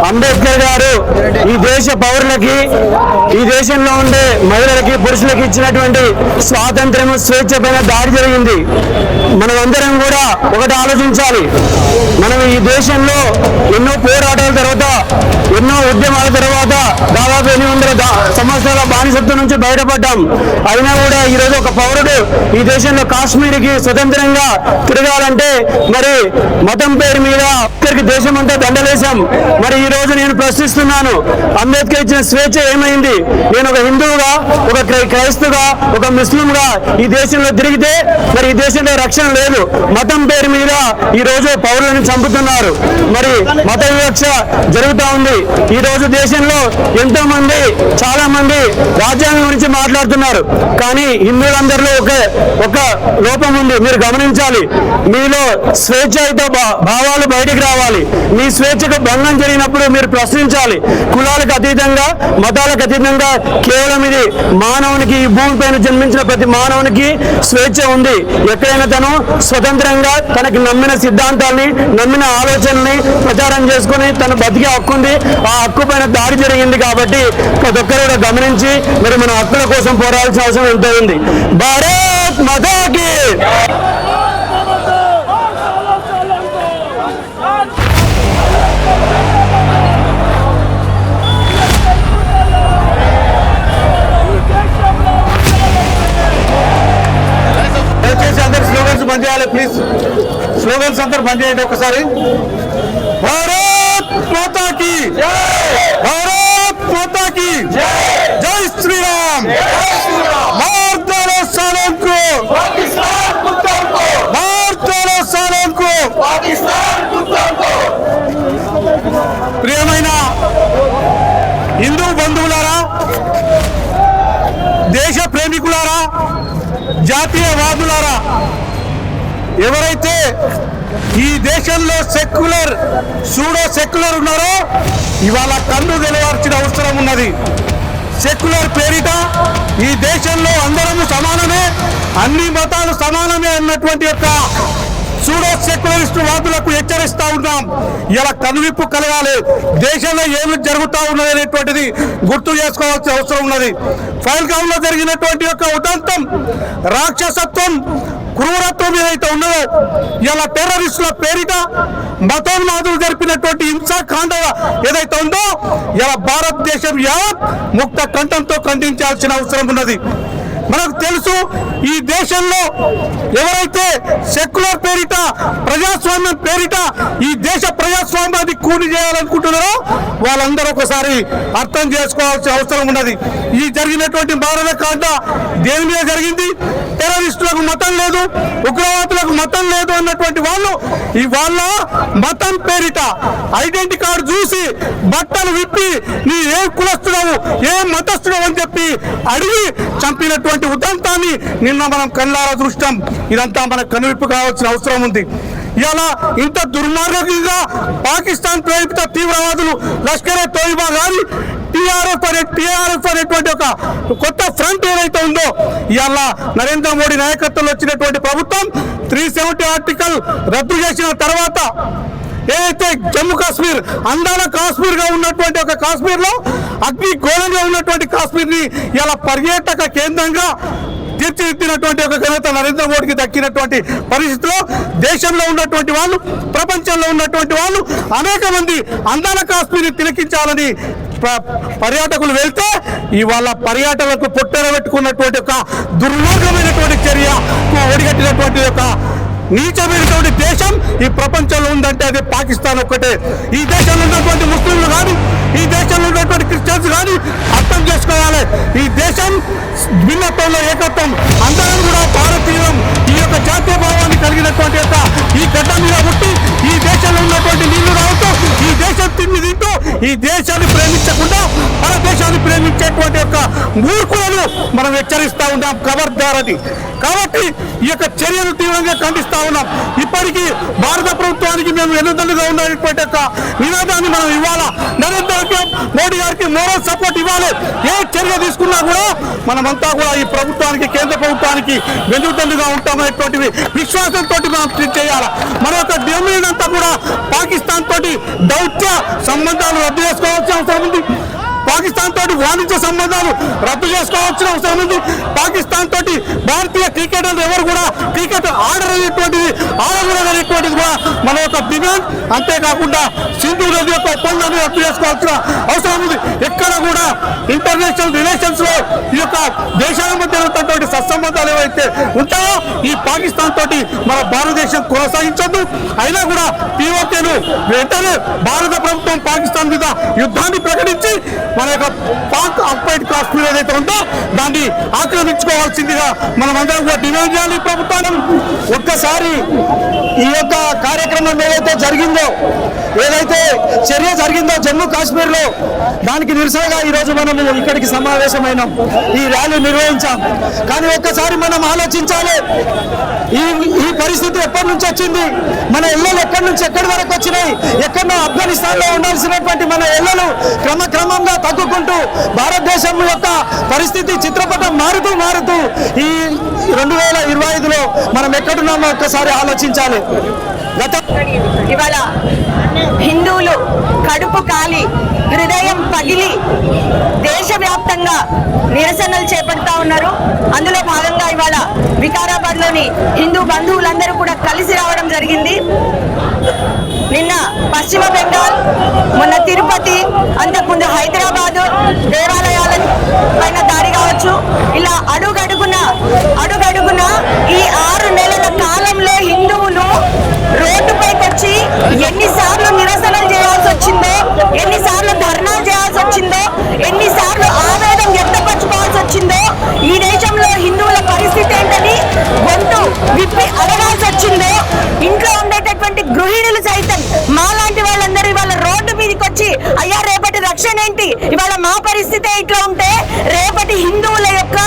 అంబేద్కర్ గారు ఈ దేశ పౌరులకి, ఈ దేశంలో ఉండే మహిళలకి, పురుషులకి ఇచ్చినటువంటి స్వాతంత్ర్యం, స్వేచ్ఛ పైన దాడి జరిగింది. మనమందరం కూడా ఒకటి ఆలోచించాలి. మనం ఈ దేశంలో ఎన్నో పోరాటాల తర్వాత, ఎన్నో ఉద్యమాల తర్వాత దాదాపు 800 సంవత్సరాల బానిసత్వం నుంచి బయటపడ్డాం. అయినా కూడా ఈరోజు ఒక పౌరుడు ఈ దేశంలో కాశ్మీర్కి స్వతంత్రంగా తిరగాలంటే మరి మతం పేరు మీద దేశం అంతా దండలేశాం. మరి ఈ రోజు నేను ప్రశ్నిస్తున్నాను, అంబేద్కర్ ఇచ్చిన స్వేచ్ఛ ఏమైంది? నేను ఒక హిందువుగా, ఒక క్రైస్తవుగా, ఒక ముస్లింగా ఈ దేశంలో తిరిగితే మరి ఈ దేశంలో రక్షణ లేదు. మతం పేరు మీద ఈ రోజు పౌరులను చంపుతున్నారు. మరి మత వివక్ష జరుగుతూ ఉంది. ఈ రోజు దేశంలో ఎంతో మంది, చాలా మంది రాజ్యాంగం గురించి మాట్లాడుతున్నారు. కానీ హిందువులందరిలో ఒక లోపం ఉంది, మీరు గమనించాలి. మీలో స్వేచ్ఛాయుత భావాలు బయటికి రావాలి. మీ స్వేచ్ఛకు భంగం జరిగినప్పుడు మీరు ప్రశ్నించాలి. కులాలకు అతీతంగా, మతాలకు అతీతంగా కేవలం ఇది మానవునికి, ఈ భూమిపైన జన్మించిన ప్రతి మానవునికి స్వేచ్ఛ ఉంది. ఎక్కడైనా తను స్వతంత్రంగా తనకి నమ్మిన సిద్ధాంతాన్ని, నమ్మిన ఆలోచనల్ని ప్రచారం చేసుకుని తను బతికే హక్కు ఉంది. ఆ హక్కు పైన దాడి జరిగింది కాబట్టి ప్రతి ఒక్కరు కూడా గమనించి మరి మన హక్కుల కోసం పోరాడాల్సిన అవసరం ఎంతో ఉంది. భారత్ మాతాకి బంద్ చేయాలి. ప్లీజ్ స్లోగన్స్ అందరూ బంద్ చేయండి ఒకసారి. భారత్ మాతాకి, భారత్ మాతాకి జై శ్రీరామ్. భారత్ సాలంకు, భారత్ సాలంకు. ప్రియమైన హిందూ బంధువులారా, దేశ ప్రేమికులారా, జాతీయవాదులారా, ఎవరైతే ఈ దేశంలో సెక్యులర్, సూడో సెక్యులర్ ఉన్నారో ఇవాళ కన్ను తెలవాల్సిన అవసరం ఉన్నది. సెక్యులర్ పేరిట ఈ దేశంలో అందరము సమానమే, అన్ని మతాలు సమానమే అన్నటువంటి యొక్క సూడో సెక్యులరిస్టు వాదులకు హెచ్చరిస్తూ ఉన్నాం. ఇలా కనువిప్పు కలగాలి. దేశంలో ఏమి జరుగుతూ ఉన్నది అనేటువంటిది గుర్తు చేసుకోవాల్సిన అవసరం ఉన్నది. పహల్గామ్లో జరిగినటువంటి యొక్క ఉదంతం, రాక్షసత్వం, క్రూరత్వం ఏదైతే ఉన్నదో, ఇలా టెర్రరిస్టుల పేరిట మతోన్మాదులు జరిపినటువంటి హింసాకాండ ఏదైతే ఉందో, ఇలా భారతదేశం యావత్ ముక్త కంఠంతో ఖండించాల్సిన అవసరం ఉన్నది. మనకు తెలుసు, ఈ దేశంలో ఎవరైతే సెక్యులర్ పేరిట, ప్రజాస్వామ్యం పేరిట ఈ దేశ ప్రజాస్వామ్యాన్ని కూని చేయాలనుకుంటున్నారో వాళ్ళందరూ ఒకసారి అర్థం చేసుకోవాల్సిన అవసరం ఉన్నది. ఈ జరిగినటువంటి మారణకాండ దేని మీద జరిగింది? టెర్రరిస్టులకు మతం లేదు, ఉగ్రవాదులకు మతం లేదు అన్నటువంటి వాళ్ళు ఇవాళ మతం పేరిట ఐడెంటిటీ కార్డు చూసి బట్టలు విప్పి నీ ఏ కులస్తుడవు, ఏ మతస్థుడవు అని చెప్పి అడిగి చంపినటువంటి ఉదంతాన్ని నిన్న మనం కళ్ళారా చూస్తాం. ఇదంతా మనకు కనువిప్పు కావాల్సిన అవసరం ఉంది. ఇలా ఇంత దుర్మార్గంగా పాకిస్తాన్ ప్రేరిత తీవ్రవాదులు లష్కరే తోయిబా గాని టీఆర్ఎఫ్ అనేటువంటి ఒక కొత్త ఫ్రంట్ ఏదైతే ఉందో, ఇవాళ నరేంద్ర మోడీ నాయకత్వంలో వచ్చినటువంటి ప్రభుత్వం 370 ఆర్టికల్ రద్దు చేసిన తర్వాత ఏదైతే జమ్మూ కాశ్మీర్ అందాల కాశ్మీర్ గా ఉన్నటువంటి ఒక కాశ్మీర్ లో అగ్ని గోళంగా ఉన్నటువంటి కాశ్మీర్ ని ఇలా పర్యాటక కేంద్రంగా తీర్చిదిద్దినటువంటి ఒక ఘనత నరేంద్ర మోడీకి దక్కినటువంటి పరిస్థితిలో దేశంలో ఉన్నటువంటి వాళ్ళు, ప్రపంచంలో ఉన్నటువంటి వాళ్ళు అనేక మంది అందాల కాశ్మీర్ తిలకించాలని పర్యాటకులు వెళ్తే ఇవాళ పర్యాటకులకు పొట్టెరబెట్టుకున్నటువంటి ఒక దుర్మార్గమైనటువంటి చర్య ఒడిగట్టినటువంటి ఒక నీచమైనటువంటి దేశం ఈ ప్రపంచంలో ఉందంటే అది పాకిస్తాన్ ఒక్కటే. ఈ దేశంలో ఉన్నటువంటి ముస్లింలు కానీ, ఈ దేశంలో ఉన్నటువంటి క్రిస్టియన్స్ కానీ అర్థం చేసుకోవాలి. ఈ దేశం భిన్నత్వంలో ఏకత్వం, అందరం కూడా భారతీయం. ఈ యొక్క జాతీయ భావాన్ని కలిగినటువంటి యొక్క ఈ గడ్డ మీద పుట్టి ఈ దేశంలో ఉన్నటువంటి నీళ్లు రావటం, ఈ దేశం తిండి తింటూ ఈ దేశాన్ని ప్రేమించకుండా మన దేశాన్ని ప్రేమించేటువంటి యొక్క మూర్ఖులను మనం హెచ్చరిస్తూ ఉన్నాం. ఖబర్దారని. కాబట్టి ఈ యొక్క చర్యలు తీవ్రంగా ఖండిస్తా ఉన్నాం. ఇప్పటికీ భారత ప్రభుత్వానికి మేము వెన్నుదన్నుగా ఉన్నటువంటి యొక్క నినాదాన్ని మనం ఇవ్వాలా. నరేంద్ర మోడీ గారికి మోరల్ సపోర్ట్ ఇవ్వాలి. ఏ చర్య తీసుకున్నా కూడా మనమంతా కూడా ఈ ప్రభుత్వానికి, కేంద్ర ప్రభుత్వానికి వెన్నుదన్నుగా ఉంటామనేటువంటి విశ్వాసంతో మనం ట్రీట్ చేయాలి. మన యొక్క డిమాండ్ అంతా కూడా పాకిస్తాన్ తోటి దౌత్య సంబంధాలు రద్దు చేసుకోవాల్సిన అవసరం ఉంది. పాకిస్తాన్ తోటి వాణిజ్య సంబంధాలు రద్దు చేసుకోవాల్సిన అవసరం ఉంది. పాకిస్తాన్ తోటి భారతీయ క్రికెటర్లు ఎవరు కూడా క్రికెట్ ఆడరనేటువంటిది కూడా మన యొక్క డిమాండ్. అంతేకాకుండా సింధు నది యొక్క ఒప్పందాన్ని రద్దు చేసుకోవాల్సిన అవసరం ఉంది. ఎక్కడ కూడా ఇంటర్నేషనల్ రిలేషన్స్ లో ఈ యొక్క దేశాల మధ్య ఉన్నటువంటి సత్సంబంధాలు ఏవైతే ఉంటాయో ఈ పాకిస్తాన్ తోటి మన భారతదేశం కొనసాగించద్దు. అయినా కూడా పీఓకేను వెంటనే భారత ప్రభుత్వం పాకిస్తాన్ మీద యుద్ధాన్ని ప్రకటించి మన యొక్క పాక్ ఆక్యుపైడ్ కాశ్మీర్ ఏదైతే ఉందో దాన్ని ఆక్రమించుకోవాల్సిందిగా మనం అందరం కూడా డిమాండ్ చేయాలి ప్రభుత్వాన్ని. ఒక్కసారి ఈ యొక్క కార్యక్రమం ఏదైతే జరిగిందో, ఏదైతే చర్య జరిగిందో జమ్మూ కాశ్మీర్ లో, దానికి నిరసనగా ఈరోజు మనము ఇక్కడికి సమావేశమైనాం, ఈ ర్యాలీ నిర్వహించాం. కానీ ఒక్కసారి మనం ఆలోచించాలి, ఈ పరిస్థితి ఎప్పటి నుంచి వచ్చింది, మన ఇళ్ళలు ఎక్కడి నుంచి ఎక్కడి వరకు వచ్చినాయి. ఎక్కడో ఆఫ్ఘనిస్తాన్ లో ఉండాల్సినటువంటి మన ఇళ్ళలు క్రమక్రమంగా తగ్గుకుంటూ భారతదేశం యొక్క పరిస్థితి చిత్రపటం మారుతూ ఈ 2025లో మనం ఎక్కడున్నామో ఒక్కసారి ఆలోచించాలి. ఇవాళ హిందువులు కడుపు కాలి హృదయం పగిలి దేశవ్యాప్తంగా నిరసనలు చేపడతా ఉన్నారు. అందులో భాగంగా ఇవాళ వికారాబాద్ లోని హిందూ బంధువులందరూ కూడా కలిసి రావడం జరిగింది. నిన్న పశ్చిమ బెంగాల్, మొన్న తిరుపతి, అంతకుముందు హైదరాబాద్ దేవాలయాల పైన దాడి కావచ్చు, ఇలా అడుగడుగున ఈ 6 నెలల కాలంలో హిందువులు రోడ్డుపైకి వచ్చి ఎన్నిసార్లు నిరసనలు చేయాల్సి వచ్చిందో, ఎన్నిసార్లు ధర్నాలు చేయాల్సి వచ్చిందో, ఎన్నిసార్లు ఆవేదన వ్యక్తపరచుకోవాల్సి వచ్చిందో, ఈ దేశంలో హిందువుల పరిస్థితి ఏంటని గొంతు విప్పి అడగాల్సి వచ్చిందో, ఇంట్లో ఉండేటటువంటి గృహిణులు సైతం మాలాంటి వాళ్ళందరూ ఇవాళ రోడ్డు మీదకి వచ్చి అయ్యా రేపటి రక్షణ ఏంటి, ఇవాళ మా పరిస్థితి ఇట్లా ఉంటే రేపటి హిందువుల యొక్క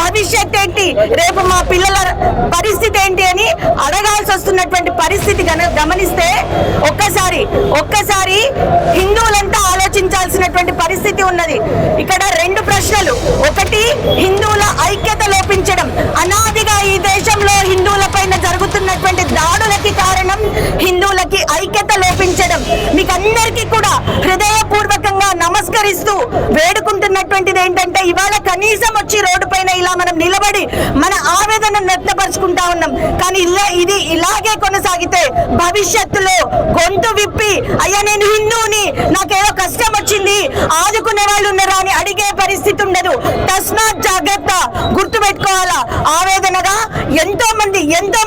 భవిష్యత్ ఏంటి, రేపు మా పిల్లల పరిస్థితి ఏంటి అని అడగాల్సి వస్తున్నటువంటి పరిస్థితి గమనిస్తే ఒక్కసారి హిందువులంతా ఆలోచించాల్సినటువంటి పరిస్థితి ఉన్నది. ఇక్కడ 2 ప్రశ్నలు. ఒకటి, హిందువుల ఐక్యత లోపించడం. అనాదిగా ఈ దేశంలో హిందువుల పైన జరుగుతున్నటువంటి దాడులకి కారణం హిందువులకి ఐక్యత లోపించడం. మీకు అందరికీ కూడా హృదయపూర్వకంగా నమస్కరిస్తూ వేడుకుంటున్నటువంటిది ఏంటంటే ఇవాళ కనీసం వచ్చి రోడ్డు పైన ఇలా మనం నిలబడి మన ఆవేదన వ్యక్తపరుచుకుంటా ఉన్నాం. కానీ ఇది ఇలాగే కొనసాగితే భవిష్యత్తులో గొంతు విప్పి అయ్యా నేను హిందువుని, నాకేదో కష్టం వచ్చింది, ఆదుకునే వాళ్ళు ఉన్నారా అని అడిగే పరిస్థితి ఉండదు. తస్మాత్ జాగ్రత్త. గుర్తుపెట్టుకోవాలా, ఆవేదనగా ఎంతో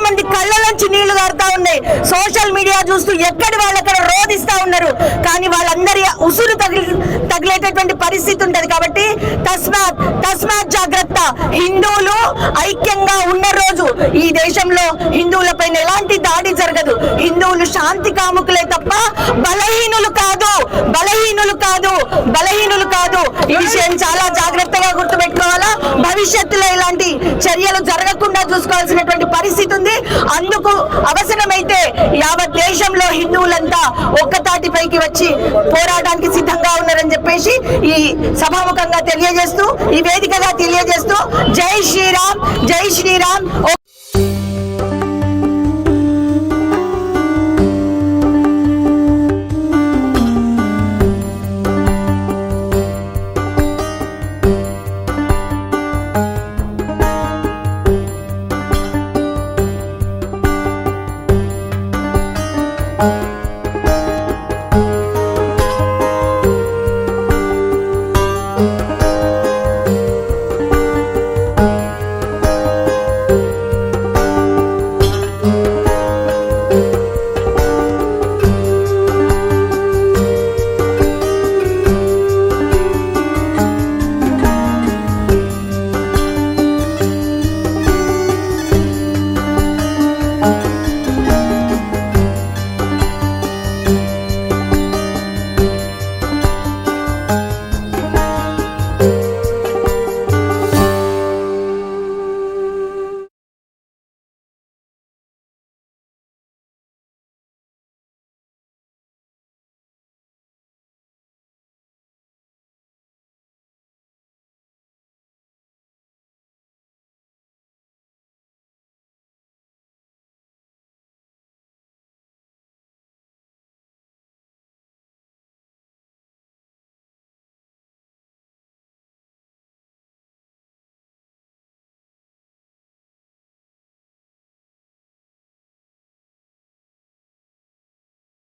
మంది కళ్ళలోంచి నీళ్లు గారుతా ఉన్నాయి. సోషల్ మీడియా చూస్తూ ఎక్కడి వాళ్ళక్కడ రోధిస్తా ఉన్నారు. కానీ వాళ్ళందరి ఉసురు తగిలేటటువంటి పరిస్థితి ఉంటది. కాబట్టి తస్మాత్ జాగ్రత్త. హిందువులు ఐక్యంగా ఉన్న రోజు ఈ దేశంలో హిందువుల పైన ఎలాంటి దాడి జరగదు. హిందువులు శాంతి కాముకులే తప్ప బలహీనులు కాదు. ఈ విషయం చాలా జాగ్రత్తగా గుర్తుపెట్టుకోవాలా. భవిష్యత్తులో ఇలాంటి చర్యలు జరగకుండా చూసుకోవాల్సినటువంటి పరిస్థితి ఉంది. అందుకు అవసరమైతే యావత్ దేశంలో హిందువులంతా ఒక్కతాటిపైకి వచ్చి పోరాటానికి సిద్ధంగా ఉన్నారని చెప్పేసి ఈ సభాముఖంగా తెలియజేస్తూ, ఈ వేదికగా తెలియజేస్తూ జై శ్రీరామ్.